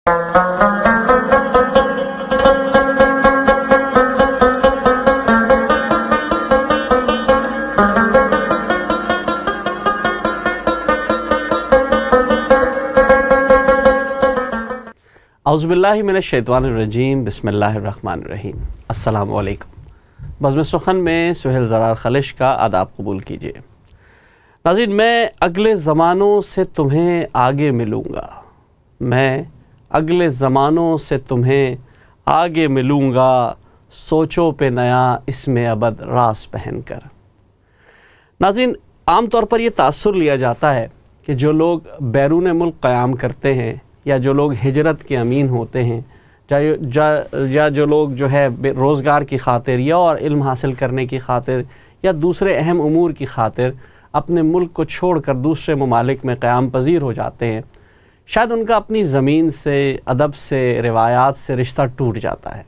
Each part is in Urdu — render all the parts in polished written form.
اعوذ باللہ من الشیطان الرجیم، بسم اللہ الرحمن الرحیم۔ السلام علیکم۔ بزم سخن میں سہیل زرار خلش کا آداب قبول کیجیے۔ ناظرین، میں اگلے زمانوں سے تمہیں آگے ملوں گا، میں اگلے زمانوں سے تمہیں آگے ملوں گا، سوچو پہ نیا اس میں ابد راس پہن کر۔ ناظرین، عام طور پر یہ تاثر لیا جاتا ہے کہ جو لوگ بیرون ملک قیام کرتے ہیں یا جو لوگ ہجرت کے امین ہوتے ہیں یا جو لوگ جو ہے روزگار کی خاطر یا اور علم حاصل کرنے کی خاطر یا دوسرے اہم امور کی خاطر اپنے ملک کو چھوڑ کر دوسرے ممالک میں قیام پذیر ہو جاتے ہیں، شاید ان کا اپنی زمین سے، ادب سے، روایات سے رشتہ ٹوٹ جاتا ہے۔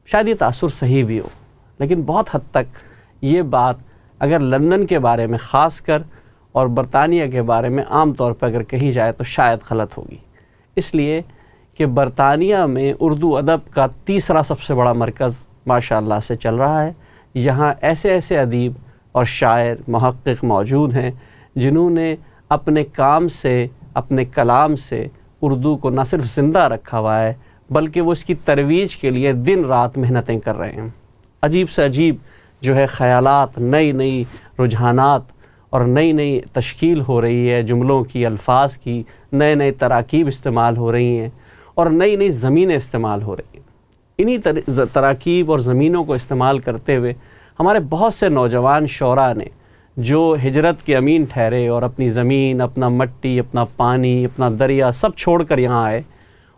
شاید یہ تاثر صحیح بھی ہو، لیکن بہت حد تک یہ بات اگر لندن کے بارے میں خاص کر اور برطانیہ کے بارے میں عام طور پر اگر کہی جائے تو شاید غلط ہوگی، اس لیے کہ برطانیہ میں اردو ادب کا تیسرا سب سے بڑا مرکز ماشاءاللہ سے چل رہا ہے۔ یہاں ایسے ایسے ادیب اور شاعر، محقق موجود ہیں جنہوں نے اپنے کام سے، اپنے کلام سے اردو کو نہ صرف زندہ رکھا ہوا ہے بلکہ وہ اس کی ترویج کے لیے دن رات محنتیں کر رہے ہیں۔ عجیب سے عجیب جو ہے خیالات، نئی نئی رجحانات اور نئی نئی تشکیل ہو رہی ہے، جملوں کی، الفاظ کی نئے نئے تراکیب استعمال ہو رہی ہیں اور نئی نئی زمینیں استعمال ہو رہی ہیں۔ انہی تراکیب اور زمینوں کو استعمال کرتے ہوئے ہمارے بہت سے نوجوان شعراء نے جو ہجرت کے امین ٹھہرے اور اپنی زمین، اپنا مٹی، اپنا پانی، اپنا دریا سب چھوڑ کر یہاں آئے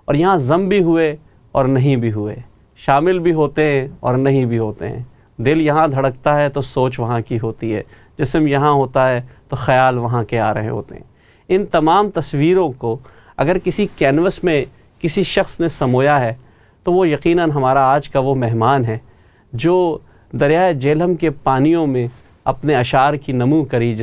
اور یہاں ضم بھی ہوئے اور نہیں بھی ہوئے، شامل بھی ہوتے ہیں اور نہیں بھی ہوتے ہیں۔ دل یہاں دھڑکتا ہے تو سوچ وہاں کی ہوتی ہے، جسم یہاں ہوتا ہے تو خیال وہاں کے آ رہے ہوتے ہیں۔ ان تمام تصویروں کو اگر کسی کینوس میں کسی شخص نے سمویا ہے تو وہ یقیناً ہمارا آج کا وہ مہمان ہے جو دریائے جہلم کے پانیوں میں اپنے اشعار کی نمو کری،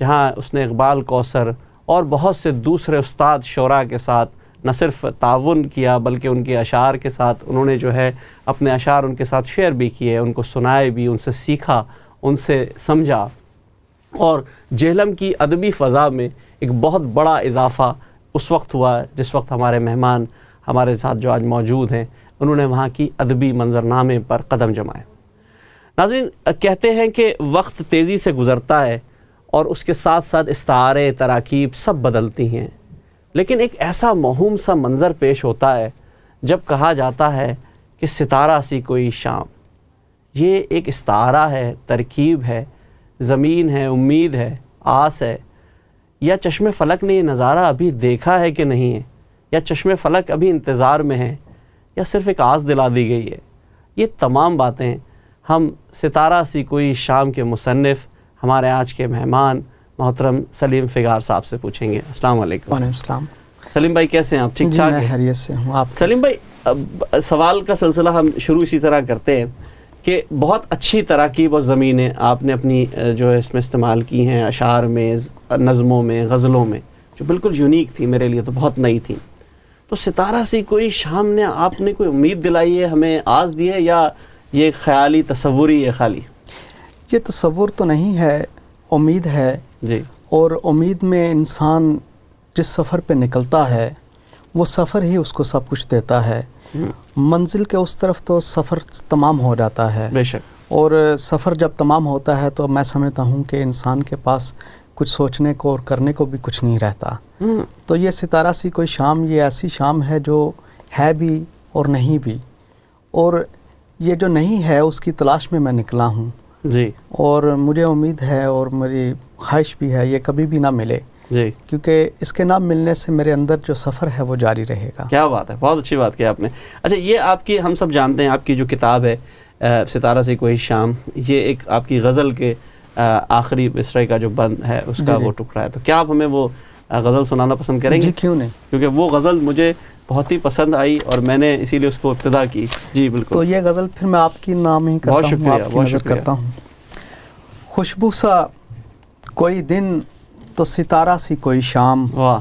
جہاں اس نے اقبال کوثر اور بہت سے دوسرے استاد شعراء کے ساتھ نہ صرف تعاون کیا بلکہ ان کے اشعار کے ساتھ انہوں نے جو ہے اپنے اشعار ان کے ساتھ شیئر بھی کیے، ان کو سنائے بھی، ان سے سیکھا، ان سے سمجھا، اور جہلم کی ادبی فضا میں ایک بہت بڑا اضافہ اس وقت ہوا جس وقت ہمارے مہمان ہمارے ساتھ جو آج موجود ہیں انہوں نے وہاں کی ادبی منظرنامے پر قدم جمائے۔ ناظرین، کہتے ہیں کہ وقت تیزی سے گزرتا ہے اور اس کے ساتھ ساتھ استعارے، تراکیب سب بدلتی ہیں، لیکن ایک ایسا موہوم سا منظر پیش ہوتا ہے جب کہا جاتا ہے کہ ستارہ سی کوئی شام۔ یہ ایک استعارہ ہے، ترکیب ہے، زمین ہے، امید ہے، آس ہے، یا چشم فلک نے یہ نظارہ ابھی دیکھا ہے کہ نہیں ہے، یا چشم فلک ابھی انتظار میں ہے، یا صرف ایک آس دلا دی گئی ہے۔ یہ تمام باتیں ہم ستارہ سی کوئی شام کے مصنف، ہمارے آج کے مہمان محترم سلیم فگار صاحب سے پوچھیں گے۔ السلام علیکم۔ وعلیکم السلام۔ سلیم بھائی کیسے ہیں آپ؟ ٹھیک ٹھاک ہیں؟ میں خیریت سے ہوں۔ آپ سلیم بھائی، سوال کا سلسلہ ہم شروع اسی طرح کرتے ہیں کہ بہت اچھی تراکیب اور زمینیں آپ نے اپنی جو ہے اس میں استعمال کی ہیں، اشعار میں، نظموں میں، غزلوں میں، جو بالکل یونیک تھی، میرے لیے تو بہت نئی تھی۔ تو ستارہ سی کوئی شام نے آپ نے کوئی امید دلائی ہے، ہمیں آس دی ہے، یا یہ خیالی تصوری ہے خالی؟ یہ تصور تو نہیں ہے، امید ہے جی۔ اور امید میں انسان جس سفر پہ نکلتا ہے وہ سفر ہی اس کو سب کچھ دیتا ہے۔ منزل کے اس طرف تو سفر تمام ہو جاتا ہے، بے شک، اور سفر جب تمام ہوتا ہے تو میں سمجھتا ہوں کہ انسان کے پاس کچھ سوچنے کو اور کرنے کو بھی کچھ نہیں رہتا۔ تو یہ ستارہ سی کوئی شام، یہ ایسی شام ہے جو ہے بھی اور نہیں بھی، اور یہ جو نہیں ہے اس کی تلاش میں میں نکلا ہوں جی، اور مجھے امید ہے اور میری خواہش بھی ہے یہ کبھی بھی نہ ملے جی، کیونکہ اس کے نہ ملنے سے میرے اندر جو سفر ہے وہ جاری رہے گا۔ کیا بات ہے، بہت اچھی بات کی آپ نے۔ اچھا، یہ آپ کی، ہم سب جانتے ہیں آپ کی جو کتاب ہے ستارہ سی کوئی شام، یہ ایک آپ کی غزل کے آخری مصرعے کا جو بند ہے اس کا وہ ٹکڑا ہے، تو کیا آپ ہمیں وہ غزل سنانا پسند کریں گے؟ جی کیوں نہیں، کیونکہ وہ غزل مجھے بہت ہی پسند آئی اور میں نے اسی لیے اس کو ابتدا کی۔ جی بالکل۔ تو یہ غزل پھر میں آپ کی نام ہی کرتا ہوں، آپ کی نظر کرتا ہوں۔ خوشبو سا کوئی دن تو ستارہ سی کوئی شام، واہ،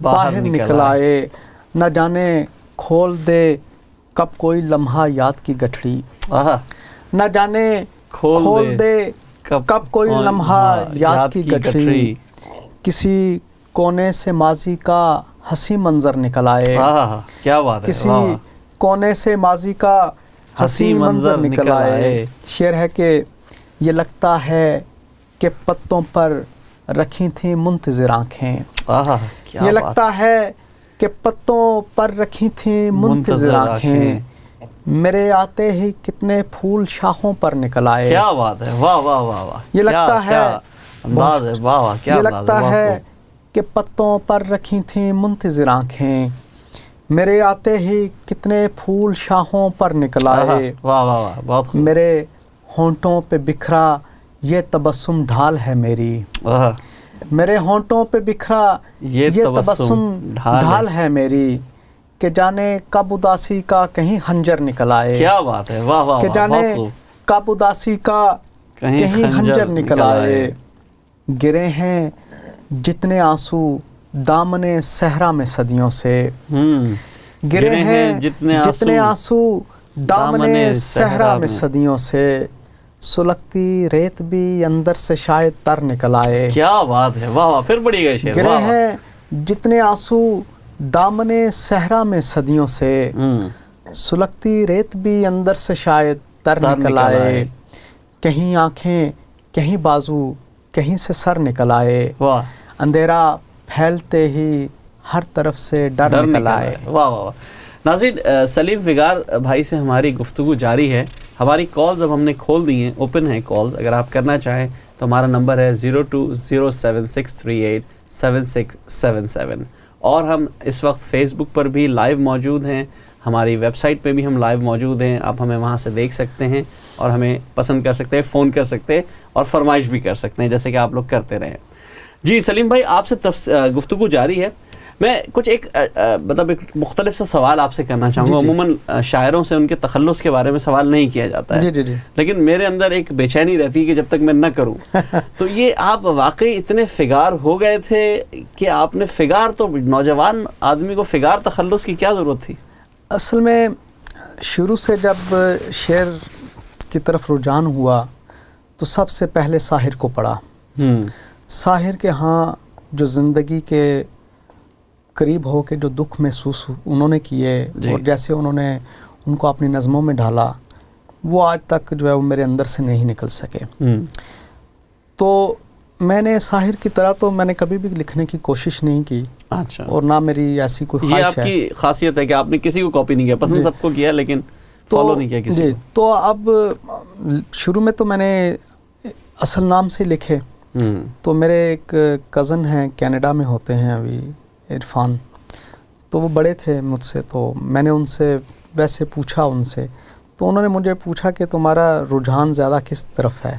باہر نکل آئے، نہ جانے کھول دے کب کوئی لمحہ یاد کی گٹھڑی، نہ جانے کھول دے کب کوئی لمحہ یاد کی گٹھڑی، کسی کونے سے ماضی کا ہنسی منظر نکل آئے، کیا بات ہے، کسی کونے سے ماضی کا ہنسی منظر نکل آئے۔ شعر ہے کہ یہ لگتا ہے کہ پتوں پر رکھی تھیں منتظر آنکھیں، یہ لگتا ہے کہ پتوں پر رکھی تھیں منتظر آنکھیں، میرے آتے ہی کتنے پھول شاخوں پر نکل آئے۔ کیا بات ہے، واہ واہ واہ واہ، یہ لگتا ہے انداز ہے، واہ واہ کیا یہ انداز لگتا ہے کہ پتوں پر رکھی تھیں منتظر آنکھیں، میرے آتے ہی کتنے پھول شاخوں پر نکل آئے، واہ واہ واہ، بہت خوب، میرے ہونٹوں پہ بکھرا یہ تبسم ڈھال ہے میری، میرے ہونٹوں پہ بکھرا یہ تبسم ڈھال ہے میری، کہ جانے کب اداسی کا کہیں خنجر نکل آئے۔ کیا بات ہے، واہ واہ، کہ جانے کب اداسی کا کہیں خنجر نکل آئے، گرے ہیں جتنے آنسو دامنے صحرا میں صدیوں سے، گرے ہیں جتنے آنسو دامنے صحرا میں صدیوں سے، سلگتی ریت بھی اندر سے شاید تر نکل آئے۔ کیا بات ہے، واہ واہ، پھر پڑھی گئی شعر، گرے ہیں جتنے آنسو دامنے صحرا میں صدیوں سے، سلگتی ریت بھی اندر سے شاید تر نکل آئے، کہیں آنکھیں کہیں بازو کہیں سے سر نکل آئے، اندھیرا پھیلتے ہی ہر طرف سے ڈر نکل آئے۔ واہ واہ واہ۔ ناظرین، سلیم فگار بھائی سے ہماری گفتگو جاری ہے، ہماری کالز اب ہم نے کھول دی ہیں، اوپن ہیں کالز، اگر آپ کرنا چاہیں تو ہمارا نمبر ہے 0207638767 اور ہم اس وقت فیس بک پر بھی لائیو موجود ہیں، ہماری ویب سائٹ پہ بھی ہم لائیو موجود ہیں، آپ ہمیں وہاں سے دیکھ سکتے ہیں اور ہمیں پسند کر سکتے ہیں، فون کر سکتے ہیں اور فرمائش بھی کر سکتے ہیں جیسے کہ آپ لوگ کرتے رہے۔ جی سلیم بھائی، آپ سے گفتگو جاری ہے، میں کچھ ایک مختلف سا سوال آپ سے کرنا چاہوں گا۔ عموماً شاعروں سے ان کے تخلص کے بارے میں سوال نہیں کیا جاتا ہے، لیکن میرے اندر ایک بے چینی رہتی ہے کہ جب تک میں نہ کروں تو یہ آپ واقعی اتنے فگار ہو گئے تھے کہ آپ نے فگار، تو نوجوان آدمی کو فگار تخلص کی کیا ضرورت تھی؟ اصل میں شروع سے جب شعر کی طرف رجحان ہوا تو سب سے پہلے ساحر کو پڑھا، ساحر کے ہاں جو زندگی کے قریب ہو کے جو دکھ محسوس انہوں نے کیے اور جیسے انہوں نے ان کو اپنی نظموں میں ڈالا، وہ آج تک جو ہے وہ میرے اندر سے نہیں نکل سکے۔ تو میں نے ساحر کی طرح تو میں نے کبھی بھی لکھنے کی کوشش نہیں کی، اور نہ میری ایسی کوئی خواہش ہے۔ یہ آپ کی خاصیت ہے کہ آپ نے کسی کو کاپی نہیں کیا، پسند سب کو کیا لیکن فالو نہیں کیا کسی کو۔ تو اب شروع میں تو میں نے اصل نام سے لکھے، تو میرے ایک کزن ہیں کینیڈا میں ہوتے ہیں ابھی، عرفان، تو وہ بڑے تھے مجھ سے، تو میں نے ان سے ویسے پوچھا ان سے، تو انہوں نے مجھے پوچھا کہ تمہارا رجحان زیادہ کس طرف ہے؟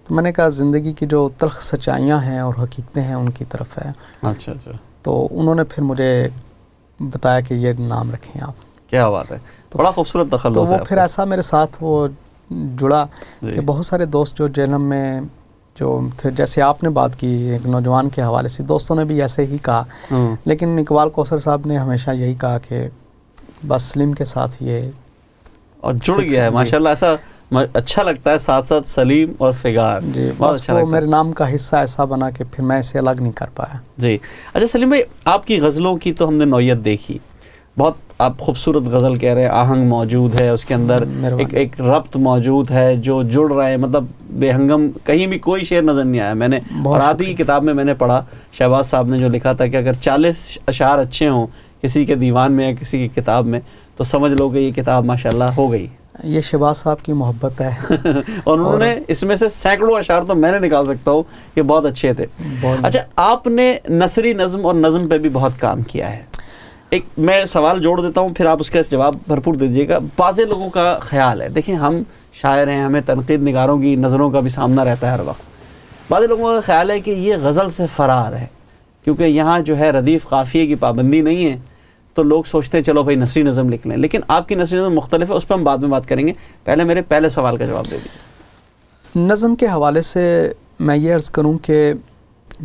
تو میں نے کہا زندگی کی جو تلخ سچائیاں ہیں اور حقیقتیں ہیں ان کی طرف ہے۔ اچھا اچھا۔ تو انہوں نے پھر مجھے بتایا کہ یہ نام رکھیں آپ۔ کیا بات ہے، بڑا خوبصورت تخلص ہے۔ تو وہ پھر ایسا میرے ساتھ وہ جڑا کہ بہت سارے دوست جو جیلم میں جو تھے، جیسے آپ نے بات کی ایک نوجوان کے حوالے سے، دوستوں نے بھی ایسے ہی کہا، لیکن اقبال کوثر صاحب نے ہمیشہ یہی کہا کہ بس سلیم کے ساتھ یہ اور جڑ گیا ہے ماشاءاللہ، ایسا اچھا لگتا ہے، ساتھ ساتھ سلیم اور فگار، جی بہت اچھا لگتا ہے۔ میرے نام کا حصہ ایسا بنا کہ پھر میں اسے الگ نہیں کر پایا۔ جی اچھا سلیم بھائی، آپ کی غزلوں کی تو ہم نے نوعیت دیکھی، بہت آپ خوبصورت غزل کہہ رہے ہیں، آہنگ موجود ہے اس کے اندر، ایک ربط موجود ہے جو جڑ رہے ہیں، مطلب بے ہنگم کہیں بھی کوئی شعر نظر نہیں آیا میں نے، اور آپ ہی کی کتاب میں میں نے پڑھا، شہباز صاحب نے جو لکھا تھا کہ اگر 40 اشعار اچھے ہوں کسی کے دیوان میں یا کسی کی کتاب میں تو سمجھ لو کہ یہ کتاب ماشاءاللہ ہو گئی۔ یہ شہباز صاحب کی محبت ہے اور انہوں نے اس میں سے سینکڑوں اشعار تو میں نے نکال سکتا ہوں کہ بہت اچھے تھے۔ اچھا، آپ نے نثری نظم اور نظم پہ بھی بہت کام کیا ہے، ایک میں سوال جوڑ دیتا ہوں پھر آپ اس کا جواب بھرپور دیجیے گا۔ بعض لوگوں کا خیال ہے، دیکھیں ہم شاعر ہیں، ہمیں تنقید نگاروں کی نظروں کا بھی سامنا رہتا ہے ہر وقت، بعض لوگوں کا خیال ہے کہ یہ غزل سے فرار ہے کیونکہ یہاں جو ہے ردیف قافیے کی پابندی نہیں ہے، تو لوگ سوچتے ہیں چلو بھائی نثری نظم لکھ لیں، لیکن آپ کی نثری نظم مختلف ہے، اس پہ ہم بعد میں بات کریں گے، پہلے میرے پہلے سوال کا جواب دے دیجیے۔ نظم کے حوالے سے میں یہ عرض کروں کہ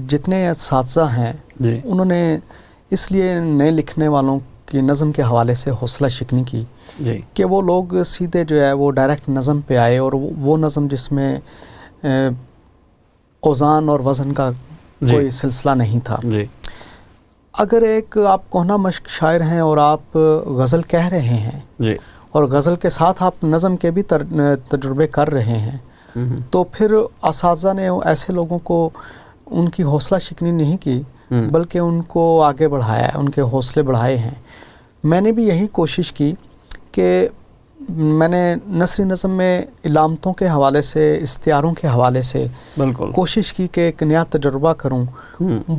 جتنے اساتذہ ہیں انہوں نے اس لیے نئے لکھنے والوں کی نظم کے حوالے سے حوصلہ شکنی کی جی کہ وہ لوگ سیدھے جو ہے وہ ڈائریکٹ نظم پہ آئے، اور وہ نظم جس میں اوزان اور وزن کا جی کوئی سلسلہ نہیں تھا۔ جی اگر ایک آپ کوہنا مشق شاعر ہیں اور آپ غزل کہہ رہے ہیں جی اور غزل کے ساتھ آپ نظم کے بھی تجربے کر رہے ہیں، تو پھر اساتذہ نے ایسے لوگوں کو ان کی حوصلہ شکنی نہیں کی، بلکہ ان کو آگے بڑھایا ہے، ان کے حوصلے بڑھائے ہیں۔ میں نے بھی یہی کوشش کی کہ میں نے نثری نظم میں علامتوں کے حوالے سے، استعاروں کے حوالے سے بالکل کوشش کی کہ ایک نیا تجربہ کروں،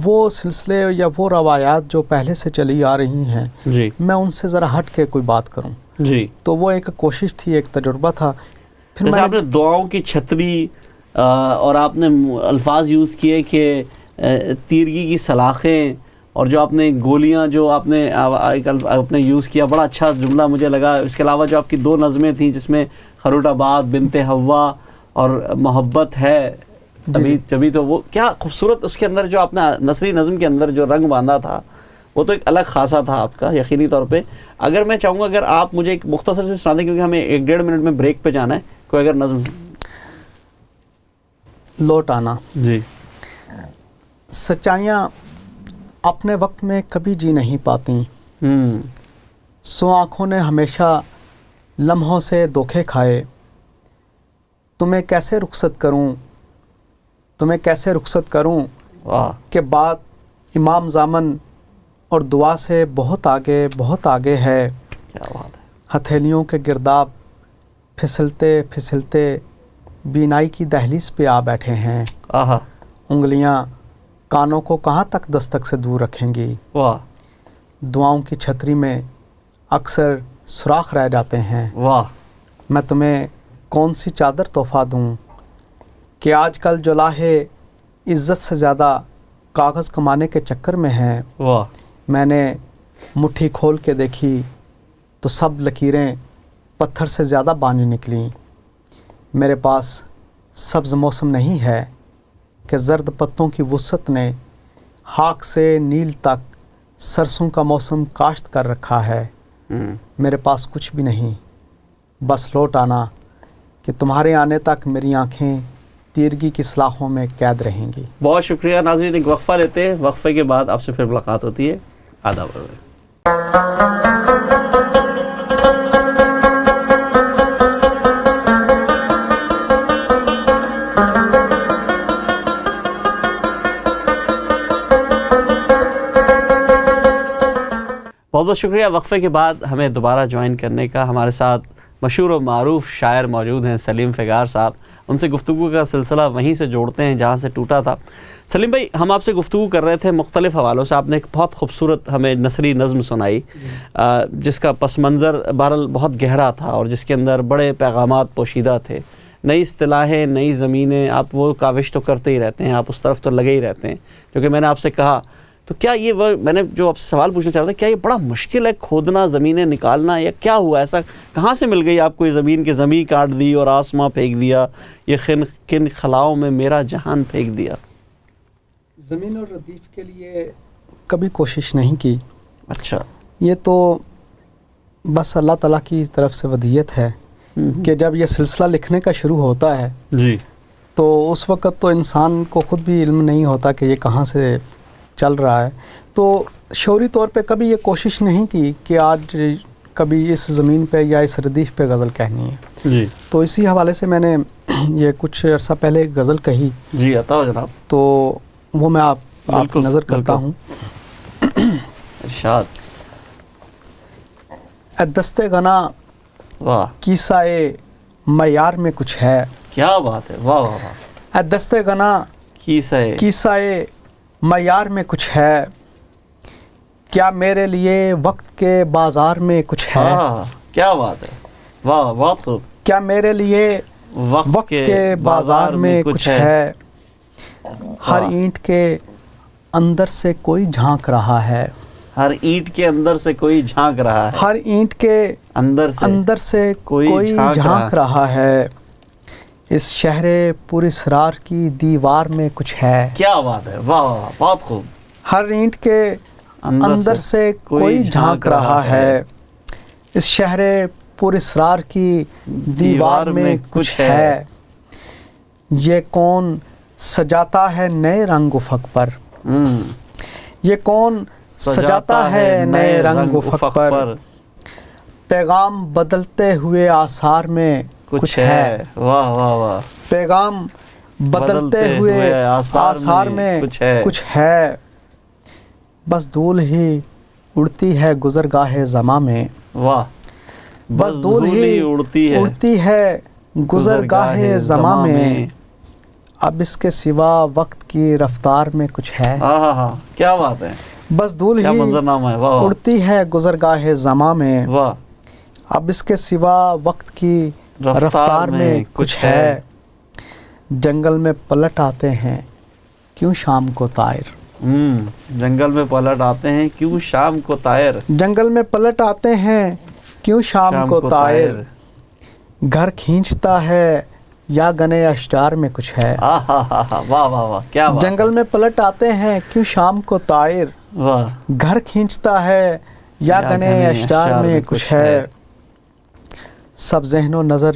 وہ سلسلے یا وہ روایات جو پہلے سے چلی آ رہی ہیں جی میں ان سے ذرا ہٹ کے کوئی بات کروں۔ جی تو وہ ایک کوشش تھی، ایک تجربہ تھا۔ پھر جیسے میں آپ نے دعاؤں کی چھتری اور آپ نے الفاظ یوز کیے کہ تیرگی کی سلاخیں، اور جو آپ نے گولیاں جو آپ نے آپ نے یوز کیا، بڑا اچھا جملہ مجھے لگا۔ اس کے علاوہ جو آپ کی 2 نظمیں تھیں جس میں خروٹ آباد، بنت ہوا اور محبت ہے ابھی جبھی، تو وہ کیا خوبصورت اس کے اندر جو آپ نے نثری نظم کے اندر جو رنگ باندھا تھا وہ تو ایک الگ خاصا تھا آپ کا یقینی طور پہ۔ اگر میں چاہوں گا اگر آپ مجھے ایک مختصر سے سنا دیں، کیونکہ ہمیں 1-1.5 منٹ میں بریک پہ جانا ہے، کوئی اگر نظم۔ لوٹ آنا۔ جی سچائیاں اپنے وقت میں کبھی جی نہیں پاتی، سو آنکھوں نے ہمیشہ لمحوں سے دھوکے کھائے، تمہیں کیسے رخصت کروں واہ کہ بات امام زامن اور دعا سے بہت آگے ہے، کیا بات ہے۔ ہتھیلیوں کے گرداب پھسلتے پھسلتے بینائی کی دہلیز پہ آ بیٹھے ہیں، آہا انگلیاں کانوں کو کہاں تک دستک سے دور رکھیں گی، واہ دعاؤں کی چھتری میں اکثر سوراخ رہ جاتے ہیں، واہ میں تمہیں کون سی چادر تحفہ دوں کہ آج کل جو لاہے عزت سے زیادہ کاغذ کمانے کے چکر میں ہیں، واہ میں نے مٹھی کھول کے دیکھی تو سب لکیریں پتھر سے زیادہ بانی نکلیں، میرے پاس سبز موسم نہیں ہے کہ زرد پتوں کی وسعت نے خاک سے نیل تک سرسوں کا موسم کاشت کر رکھا ہے، میرے پاس کچھ بھی نہیں، بس لوٹ آنا کہ تمہارے آنے تک میری آنکھیں تیرگی کی سلاخوں میں قید رہیں گی۔ بہت شکریہ ناظرین، ایک وقفہ لیتے ہیں، وقفے کے بعد آپ سے پھر ملاقات ہوتی ہے۔ آداب۔ بہت بہت شکریہ وقفے کے بعد ہمیں دوبارہ جوائن کرنے کا۔ ہمارے ساتھ مشہور و معروف شاعر موجود ہیں سلیم فگار صاحب، ان سے گفتگو کا سلسلہ وہیں سے جوڑتے ہیں جہاں سے ٹوٹا تھا۔ سلیم بھائی، ہم آپ سے گفتگو کر رہے تھے مختلف حوالوں سے، آپ نے ایک بہت خوبصورت ہمیں نثری نظم سنائی جس کا پس منظر بہرحال بہت گہرا تھا اور جس کے اندر بڑے پیغامات پوشیدہ تھے، نئی اصطلاحیں، نئی زمینیں، آپ وہ کاوش تو کرتے ہی رہتے ہیں، آپ اس طرف تو لگے ہی رہتے ہیں، کیونکہ میں نے آپ سے کہا تو کیا یہ میں نے جو آپ سے سوال پوچھنا چاہ رہا تھا، کیا یہ بڑا مشکل ہے کھودنا، زمینیں نکالنا، یا کیا ہوا ایسا، کہاں سے مل گئی آپ کو یہ زمین کہ زمین کاٹ دی اور آسماں پھینک دیا، یہ کن خلاؤں میں میرا جہان پھینک دیا؟ زمین اور ردیف کے لیے کبھی کوشش نہیں کی، اچھا، یہ تو بس اللہ تعالیٰ کی طرف سے ودیت ہے کہ جب یہ سلسلہ لکھنے کا شروع ہوتا ہے جی، تو اس وقت تو انسان کو خود بھی علم نہیں ہوتا کہ یہ کہاں سے چل رہا ہے، تو شعوری طور پہ کبھی یہ کوشش نہیں کی کہ آج کبھی اس زمین پہ یا اس ردیف پہ غزل کہنی ہے۔ جی تو اسی حوالے سے میں نے یہ کچھ عرصہ پہلے ایک غزل کہی، جی، عطا جناب، تو وہ میں آپ کی نظر کرتا ہوں۔ ارشاد۔ اے دست غنا واہ، کیسائے معیار میں کچھ ہے، کیا بات ہے، واہ واہ واہ، اے دست غنا کیسائے معیار میں کچھ ہے، کیا میرے لیے وقت کے بازار میں کچھ ہے، کیا بات ہے، واہ، بہت خوب، کیا میرے لیے وقت کے بازار میں کچھ ہے، ہر اینٹ کے اندر سے کوئی جھانک رہا ہے، ہر اینٹ کے اندر سے کوئی جھانک رہا ہے، ہر اینٹ کے اندر سے کوئی جھانک رہا ہے، اس شہر پر اسرار کی دیوار میں کچھ ہے، کیا بات ہے، واہ واہ، بہت خوب، ہر اینٹ کے اندر سے کوئی جھانک رہا ہے، اس شہر پر اسرار کی دیوار میں کچھ ہے، یہ کون سجاتا ہے نئے رنگ افق پر، یہ کون سجاتا ہے نئے رنگ افق پر، پیغام بدلتے ہوئے آثار میں کچھ ہے، واہ واہ واہ، پیغام بدلتے ہوئے آثار میں کچھ ہے، بس دھول ہی اڑتی ہے گزرگاہ زماں میں، واہ، بس دھول ہی اڑتی ہے گزرگاہ زماں میں، اب اس کے سوا وقت کی رفتار میں کچھ ہے، ہاں کیا بات ہے، بس دھول ہی اڑتی ہے گزرگاہ زماں میں، واہ، اب اس کے سوا وقت کی رفتار میں کچھ ہے، جنگل میں پلٹ آتے ہیں کیوں شام کو طائر، جنگل میں پلٹ آتے ہیں کیوں شام کو طائر، جنگل میں پلٹ آتے ہیں کیوں شام کو طائر، گھر کھینچتا ہے یا گنے اشجار میں کچھ ہے، واہ واہ واہ، کیا بات، جنگل میں پلٹ آتے ہیں کیوں شام کو طائر، واہ، گھر کھینچتا ہے یا گنے اشجار میں کچھ ہے، سب ذہن و نظر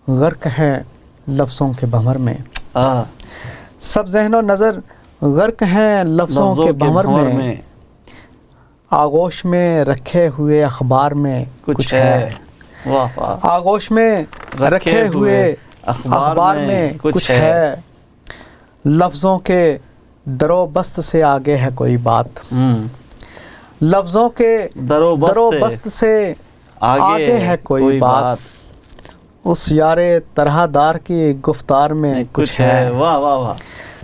غرق ہے لفظوں کے بھنور میں، سب ذہن و نظر غرق ہیں لفظوں کے بھنور میں، آغوش میں رکھے ہوئے اخبار میں کچھ ہے، آغوش میں رکھے ہوئے اخبار میں کچھ ہے، لفظوں کے در و بست سے آگے ہے کوئی بات، لفظوں کے در و بست سے آگے ہے کوئی بات، اس یار طرح دار کی گفتار میں کچھ ہے، واہ واہ واہ،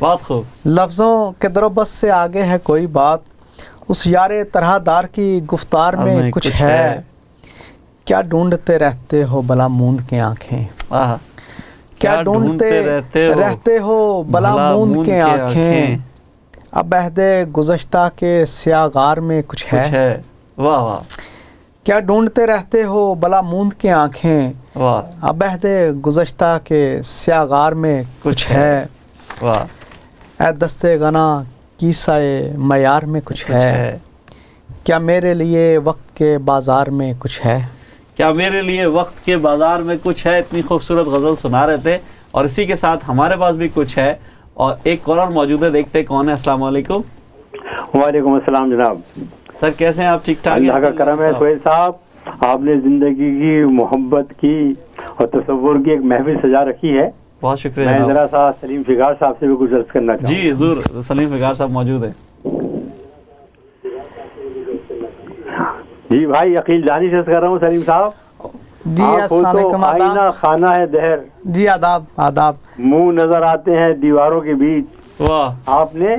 بہت خوب، لفظوں کے در و بست سے آگے ہے کوئی بات، اس یار طرح دار کی گفتار میں کچھ ہے، کیا ڈھونڈتے رہتے ہو بلا موند کے آنکھیں، کیا ڈھونڈتے رہتے ہو بلا موند کے آنکھیں، اب عہد گزشتہ کے سیاغار میں کچھ ہے، واہ واہ، کیا ڈھونڈتے رہتے ہو بلا موند کے آنکھیں، اب عہد گزشتہ کے سیاغار میں کچھ ہے، اے دستے غنا کیسہ معیار میں کچھ ہے، کیا میرے لیے وقت کے بازار میں کچھ ہے، کیا میرے لیے وقت کے بازار میں کچھ ہے، اتنی خوبصورت غزل سنا رہے تھے، اور اسی کے ساتھ ہمارے پاس بھی کچھ ہے، اور ایک کالر موجود ہے، دیکھتے کون ہے۔ السلام علیکم۔ وعلیکم السلام جناب۔ سر کیسے ہیں آپ؟ ٹھیک ٹھاک؟ اللہ کا کرم ہے سہیل صاحب، آپ نے زندگی کی محبت کی اور تصور کی ایک محفل سجا رکھی ہے، بہت شکریہ۔ میں ذرا سا سلیم فگار صاحب سے بھی کچھ عرض کرنا چاہوں گا۔ جی حضور، سلیم فگار صاحب موجود ہیں۔ جی بھائی عقیل دانی سے کر رہا ہوں سلیم صاحب۔ جی السلام علیکم۔ آئینہ خانہ ہے دہر، جی آداب آداب۔ منہ نظر آتے ہیں دیواروں کے بیچ، واہ، آپ نے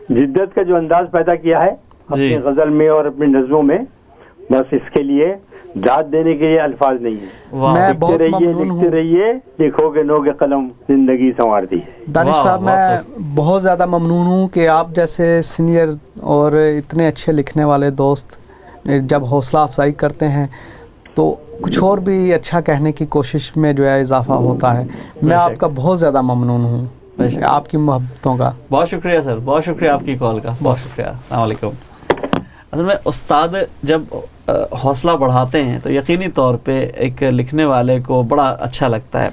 جدت کا جو انداز پیدا کیا ہے اپنی غزل میں اور اپنی نظموں میں، بس اس کے لیے داد دینے کے لیے الفاظ نہیں ہیں۔ میں بہت ممنون ہوں۔ لکھتے رہیے، لکھو گے نو کے قلم زندگی سنوارتی ہے۔ دانش صاحب میں بہت زیادہ ممنون ہوں کہ آپ جیسے سینئر اور اتنے اچھے لکھنے والے دوست جب حوصلہ افزائی کرتے ہیں تو کچھ اور بھی اچھا کہنے کی کوشش میں جو ہے اضافہ ہوتا ہے۔ میں آپ کا بہت زیادہ ممنون ہوں، آپ کی محبتوں کا۔ بہت شکریہ سر، بہت شکریہ آپ کی کال کا، بہت شکریہ۔ السلام علیکم۔ اصل میں استاد جب حوصلہ بڑھاتے ہیں تو یقینی طور پہ ایک لکھنے والے کو بڑا اچھا لگتا ہے۔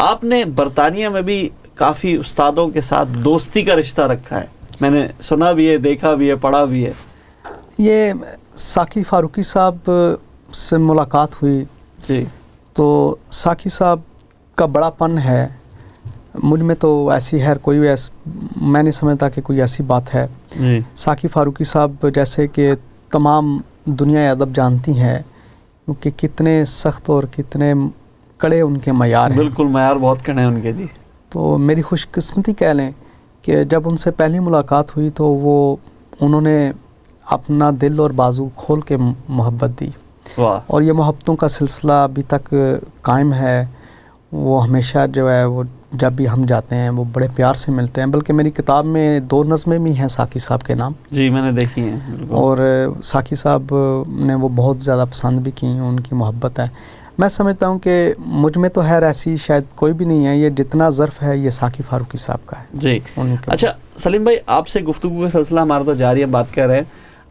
آپ نے برطانیہ میں بھی کافی استادوں کے ساتھ دوستی کا رشتہ رکھا ہے، میں نے سنا بھی ہے، دیکھا بھی ہے، پڑھا بھی ہے۔ یہ ساقی فاروقی صاحب سے ملاقات ہوئی جی، تو ساقی صاحب کا بڑا پن ہے، مجھ میں تو ایسی ہے کوئی میں نہیں سمجھتا کہ کوئی ایسی بات ہے۔ جی، ساقی فاروقی صاحب جیسے کہ تمام دنیا ادب جانتی ہے کہ کتنے سخت اور کتنے کڑے ان کے معیار ہیں۔ بالکل، معیار بہت کڑے ہیں ان کے۔ جی، تو میری خوش قسمتی کہہ لیں کہ جب ان سے پہلی ملاقات ہوئی تو انہوں نے اپنا دل اور بازو کھول کے محبت دی، اور یہ محبتوں کا سلسلہ ابھی تک قائم ہے۔ وہ ہمیشہ جو ہے وہ جب بھی ہم جاتے ہیں وہ بڑے پیار سے ملتے ہیں، بلکہ میری کتاب میں 2 نظمیں بھی ہیں ساقی صاحب کے نام۔ جی، میں نے دیکھی ہیں، اور ساقی صاحب نے وہ بہت زیادہ پسند بھی کی، ان کی محبت ہے۔ میں سمجھتا ہوں کہ مجھ میں تو خیر ایسی شاید کوئی بھی نہیں ہے، یہ جتنا ظرف ہے یہ ساقی فاروقی صاحب کا ہے۔ جی، اچھا سلیم بھائی، آپ سے گفتگو کا سلسلہ ہمارا تو جاری ہے، بات کر رہے ہیں۔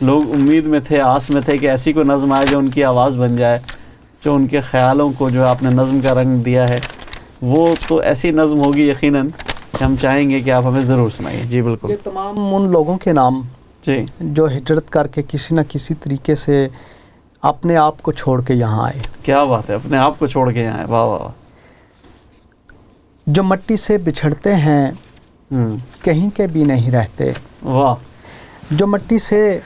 لوگ امید میں تھے, آس میں تھے کہ ایسی کوئی نظم آئے جو ان کی آواز بن جائے, جو ان کے خیالوں کو جو آپ نے نظم کا رنگ دیا ہے, وہ تو ایسی نظم ہوگی یقیناً کہ ہم چاہیں گے کہ آپ ہمیں ضرور سنائیے. جی بالکل. یہ تمام ان لوگوں کے نام جی جو ہجرت کر کے کسی نہ کسی طریقے سے اپنے آپ کو چھوڑ کے یہاں آئے. کیا بات ہے, اپنے آپ کو چھوڑ کے یہاں آئے. واہ واہ. جو مٹی سے بچھڑتے ہیں کہیں کے بھی نہیں رہتے. واہ. جو مٹی سے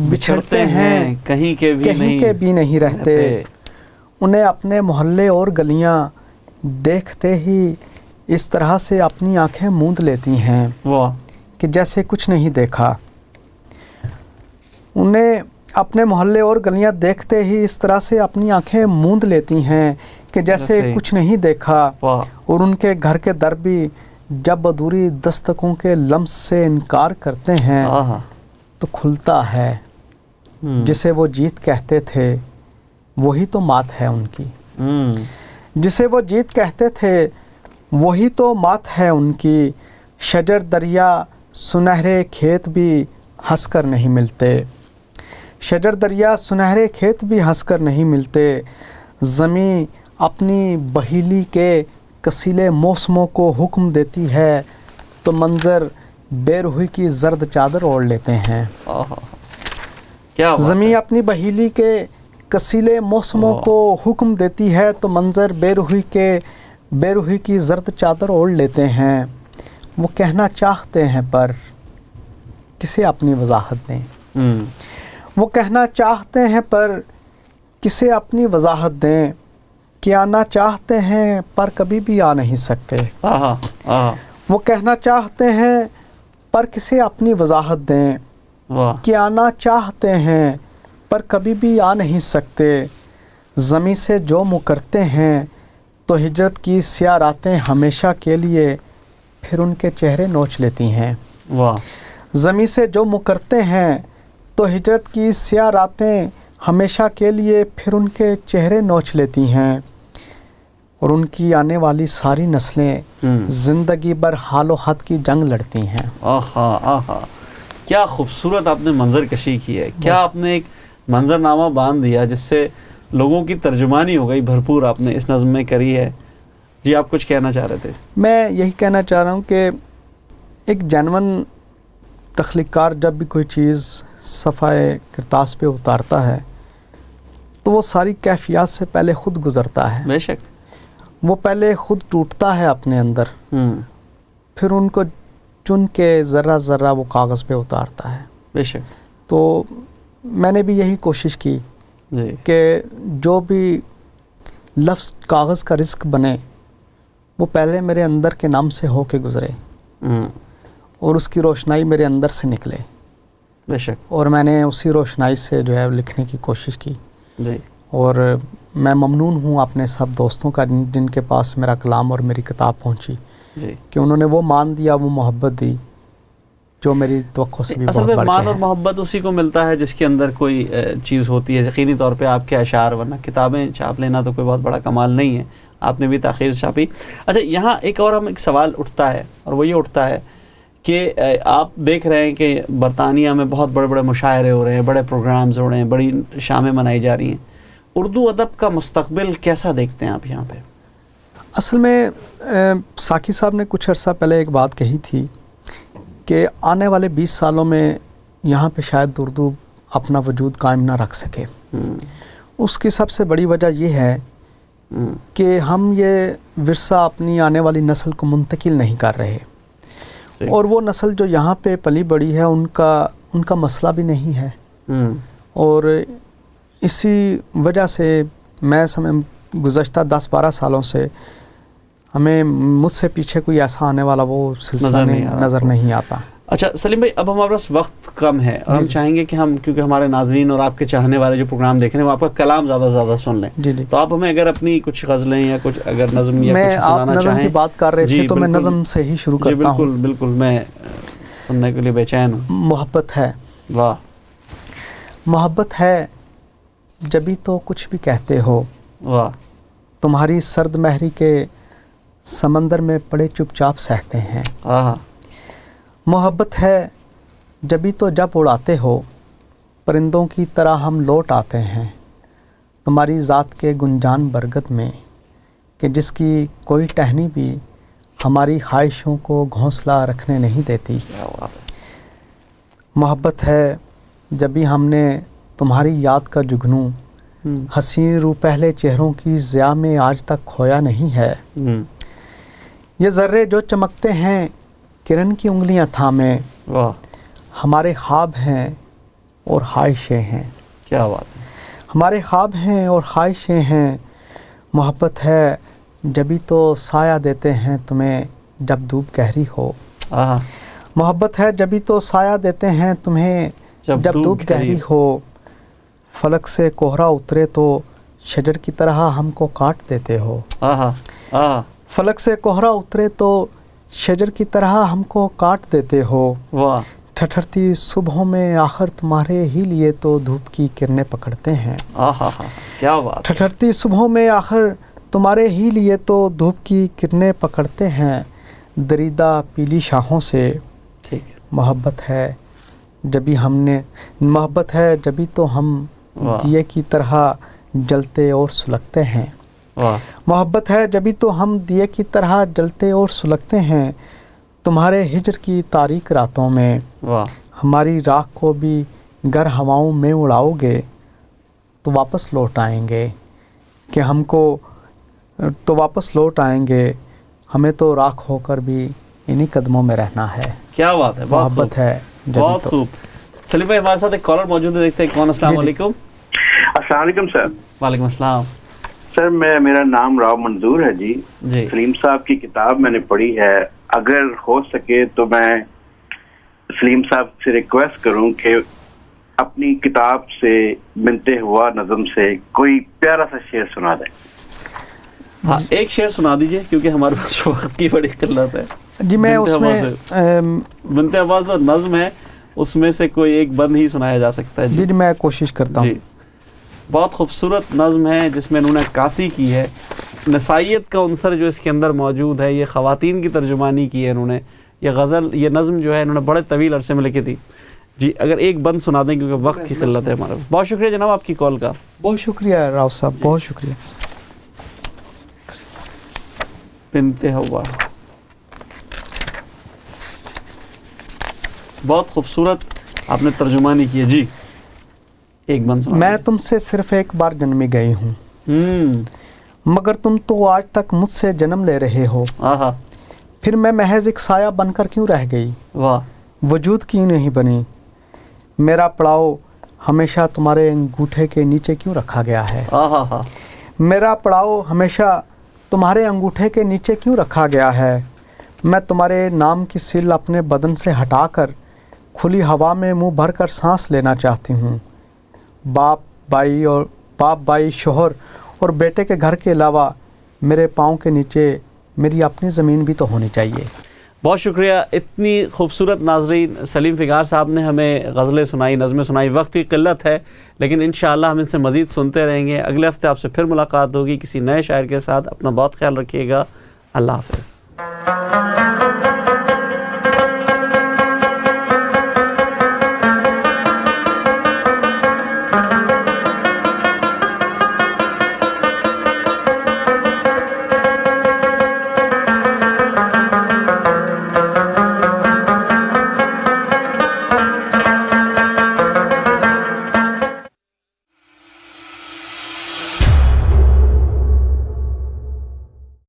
بچھڑتے ہیں کہیں کے بھی نہیں رہتے. انہیں اپنے محلے اور گلیاں دیکھتے ہی اس طرح سے اپنی آنکھیں موند لیتی ہیں واہ کہ جیسے کچھ نہیں دیکھا. انہیں اپنے محلے اور گلیاں دیکھتے ہی اس طرح سے اپنی آنکھیں موند لیتی ہیں کہ جیسے کچھ نہیں دیکھا. اور ان کے گھر کے در بھی جب ادھوری دستکوں کے لمس سے انکار کرتے ہیں تو کھلتا ہے. جسے وہ جیت کہتے تھے وہی تو مات ہے ان کی. جسے وہ جیت کہتے تھے وہی تو مات ہے ان کی. شجر دریا سنہرے کھیت بھی ہنس کر نہیں ملتے. شجر دریا سنہرے کھیت بھی ہنس کر نہیں ملتے. زمیں اپنی بہیلی کے کسیلے موسموں کو حکم دیتی ہے تو منظر بے روحی کی زرد چادر اوڑھ لیتے ہیں. زمیں اپنی بہیلی کے کسیلے موسموں کو حکم دیتی ہے تو منظر بے روحی کی زرد چادر اوڑھ لیتے ہیں. وہ کہنا چاہتے ہیں پر کسے اپنی وضاحت دیں. وہ کہنا چاہتے ہیں پر کسے اپنی وضاحت دیں. کہ آنا چاہتے ہیں پر کبھی بھی آ نہیں سکتے. وہ کہنا چاہتے ہیں پر کسے اپنی وضاحت دیں. کہ آنا چاہتے ہیں پر کبھی بھی آ نہیں سکتے. زمیں سے جو مکرتے ہیں تو ہجرت کی سیاہ راتیں ہمیشہ کے لیے پھر ان کے چہرے نوچ لیتی ہیں. زمیں سے جو مکرتے ہیں تو ہجرت کی سیاہ راتیں ہمیشہ کے لیے پھر ان کے چہرے نوچ لیتی ہیں. اور ان کی آنے والی ساری نسلیں زندگی بھر حال و حد کی جنگ لڑتی ہیں. کیا خوبصورت آپ نے منظر کشی کی ہے. کیا آپ نے ایک منظر نامہ باندھ دیا جس سے لوگوں کی ترجمانی ہو گئی بھرپور آپ نے اس نظم میں کری ہے. جی آپ کچھ کہنا چاہ رہے تھے. میں یہی کہنا چاہ رہا ہوں کہ ایک جینون تخلیق کار جب بھی کوئی چیز صفحہ کرتاس پہ اتارتا ہے تو وہ ساری کیفیات سے پہلے خود گزرتا ہے. بے شک. وہ پہلے خود ٹوٹتا ہے اپنے اندر, پھر ان کو چن کے ذرہ ذرہ وہ کاغذ پہ اتارتا ہے. بے شک. تو میں نے بھی یہی کوشش کی کہ جو بھی لفظ کاغذ کا رزق بنے وہ پہلے میرے اندر کے نام سے ہو کے گزرے اور اس کی روشنائی میرے اندر سے نکلے. بے شک. اور میں نے اسی روشنائی سے جو ہے لکھنے کی کوشش کی. جی. اور میں ممنون ہوں اپنے سب دوستوں کا جن کے پاس میرا کلام اور میری کتاب پہنچی. جی. کہ انہوں نے وہ مان دیا, وہ محبت دی جو میری توقع سے بھی بہت بڑھ کے ہے. مان اور محبت اسی کو ملتا ہے جس کے اندر کوئی چیز ہوتی ہے. یقینی طور پہ آپ کے اشعار, ورنہ کتابیں چھاپ لینا تو کوئی بہت بڑا کمال نہیں ہے. آپ نے بھی تاخیر سے چھاپی. اچھا یہاں ایک اور ایک سوال اٹھتا ہے اور وہ یہ اٹھتا ہے کہ آپ دیکھ رہے ہیں کہ برطانیہ میں بہت بڑے بڑے مشاعرے ہو رہے ہیں, بڑے پروگرامز ہو رہے ہیں, بڑی شامیں منائی جا رہی ہیں. اردو ادب کا مستقبل کیسا دیکھتے ہیں آپ یہاں پہ؟ اصل میں ساقی صاحب نے کچھ عرصہ پہلے ایک بات کہی تھی کہ آنے والے 20 سالوں میں یہاں پہ شاید اردو اپنا وجود قائم نہ رکھ سکے. اس کی سب سے بڑی وجہ یہ ہے کہ ہم یہ ورثہ اپنی آنے والی نسل کو منتقل نہیں کر رہے. اور وہ نسل جو یہاں پہ پلی بڑی ہے ان کا مسئلہ بھی نہیں ہے. اور اسی وجہ سے میں گزشتہ 10-12 سالوں سے ہمیں مجھ سے پیچھے کوئی ایسا آنے والا وہ سلسلہ نظر نہیں آتا. اچھا سلیم بھائی, اب ہمارے پاس وقت کم ہے اور ہم چاہیں گے کہ ہم, کیونکہ ہمارے ناظرین اور آپ کے چاہنے والے جو پروگرام دیکھ رہے ہیں وہ آپ کا کلام زیادہ سے زیادہ سن لیں. جی. تو آپ ہمیں اگر اپنی کچھ غزلیں یا کچھ اگر نظم یا کچھ سنانا چاہیں. میں نظم کی بات کر رہے تھے تو میں نظم سے ہی شروع کرتا ہوں. بالکل بالکل, میں سننے کے لیے بے چین ہوں. محبت ہے. واہ. محبت ہے جبھی تو کچھ بھی کہتے ہو. واہ. تمہاری سرد مہری کے سمندر میں پڑے چپ چاپ سہتے ہیں. محبت ہے جبھی تو جب اڑاتے ہو پرندوں کی طرح ہم لوٹ آتے ہیں تمہاری ذات کے گنجان برگد میں کہ جس کی کوئی ٹہنی بھی ہماری خواہشوں کو گھونسلہ رکھنے نہیں دیتی۔ محبت ہے جبھی ہم نے تمہاری یاد کا جگنو حسین رو پہلے چہروں کی ضیاء میں آج تک کھویا نہیں ہے۔ یہ ذرے جو چمکتے ہیں کرن کی انگلیاں تھامے ہمارے خواب ہیں اور خواہشیں ہیں۔ کیا بات ہے، ہمارے خواب ہیں اور خواہشیں ہیں۔ محبت ہے جبھی تو سایہ دیتے ہیں تمہیں جب دھوپ گہری ہو۔ محبت ہے جبھی تو سایہ دیتے ہیں تمہیں جب دھوپ گہری ہو۔ فلک سے کوہرا اترے تو شجر کی طرح ہم کو کاٹ دیتے ہو۔ فلک سے کوہرا اترے تو شجر کی طرح ہم کو کاٹ دیتے ہو۔ ٹھٹھرتی صبحوں میں آخر تمہارے ہی لیے تو دھوپ کی کرنیں پکڑتے ہیں۔ کیا بات، ٹھٹھرتی صبحوں میں آخر تمہارے ہی لیے تو دھوپ کی کرنیں پکڑتے ہیں دریدہ پیلی شاخوں سے۔ ٹھیک، محبت ہے جبھی محبت ہے جبھی تو ہم دیے کی طرح جلتے اور سلگتے ہیں۔ محبت ہے جبھی تو ہم دیے کی طرح جلتے اور سلگتے ہیں تمہارے ہجر کی تاریک راتوں میں۔ ہماری راکھ کو بھی گر ہواؤں میں اڑاؤ گے تو واپس لوٹ آئیں گے کہ ہم کو تو واپس لوٹ آئیں گے، ہمیں تو راکھ ہو کر بھی انہی قدموں میں رہنا ہے۔ کیا بات ہے، محبت ہے بہت خوب۔ سلیم بھائی ہمارے ساتھ ایک کالر موجود ہے، دیکھتے ہیں کون۔ السلام علیکم۔ السلام علیکم سر۔ وعلیکم السلام سر، میرا نام راؤ منظور ہے جی۔ سلیم صاحب کی کتاب میں نے پڑھی ہے، اگر ہو سکے تو میں سلیم صاحب سے ریکویسٹ کروں کہ اپنی کتاب سے بنتے ہوا نظم سے کوئی پیارا سا شعر سنا دیں۔ ہاں، ایک شعر سنا دیجئے کیونکہ ہمارے پاس وقت کی بڑی قلت ہے۔ جی میں اس میں بنتے آواز جو نظم ہے اس میں سے کوئی ایک بند ہی سنایا جا سکتا ہے۔ جی میں کوشش کرتا ہوں۔ بہت خوبصورت نظم ہے جس میں انہوں نے عکاسی کی ہے، نسائیت کا عنصر جو اس کے اندر موجود ہے، یہ خواتین کی ترجمانی کی ہے انہوں نے۔ یہ غزل، یہ نظم جو ہے انہوں نے بڑے طویل عرصے میں لکھی تھی۔ جی اگر ایک بند سنا دیں کیونکہ وقت کی قلت ہے ہمارے پاس۔ بہت شکریہ جناب آپ کی کال کا۔ بہت شکریہ راؤ صاحب، بہت شکریہ۔ بنتے ہوا، بہت خوبصورت آپ نے ترجمانی کی ہے۔ جی ایک بند سنا۔ میں تم سے صرف ایک بار جنمی گئی ہوں مگر تم تو آج تک مجھ سے جنم لے رہے ہو۔ پھر میں محض ایک سایہ بن کر کیوں رہ گئی، وجود کیوں نہیں بنی؟ میرا پڑاؤ ہمیشہ تمہارے انگوٹھے کے نیچے کیوں رکھا گیا ہے؟ میرا پڑاؤ ہمیشہ تمہارے انگوٹھے کے نیچے کیوں رکھا گیا ہے؟ میں تمہارے نام کی سل اپنے بدن سے ہٹا کر کھلی ہوا میں منہ بھر کر سانس لینا چاہتی ہوں۔ باپ بائی شوہر اور بیٹے کے گھر کے علاوہ میرے پاؤں کے نیچے میری اپنی زمین بھی تو ہونی چاہیے۔ بہت شکریہ۔ اتنی خوبصورت ناظرین، سلیم فگار صاحب نے ہمیں غزلیں سنائی، نظمیں سنائی۔ وقت کی قلت ہے لیکن انشاءاللہ ہم ان سے مزید سنتے رہیں گے۔ اگلے ہفتے آپ سے پھر ملاقات ہوگی کسی نئے شاعر کے ساتھ۔ اپنا بہت خیال رکھیے گا۔ اللہ حافظ۔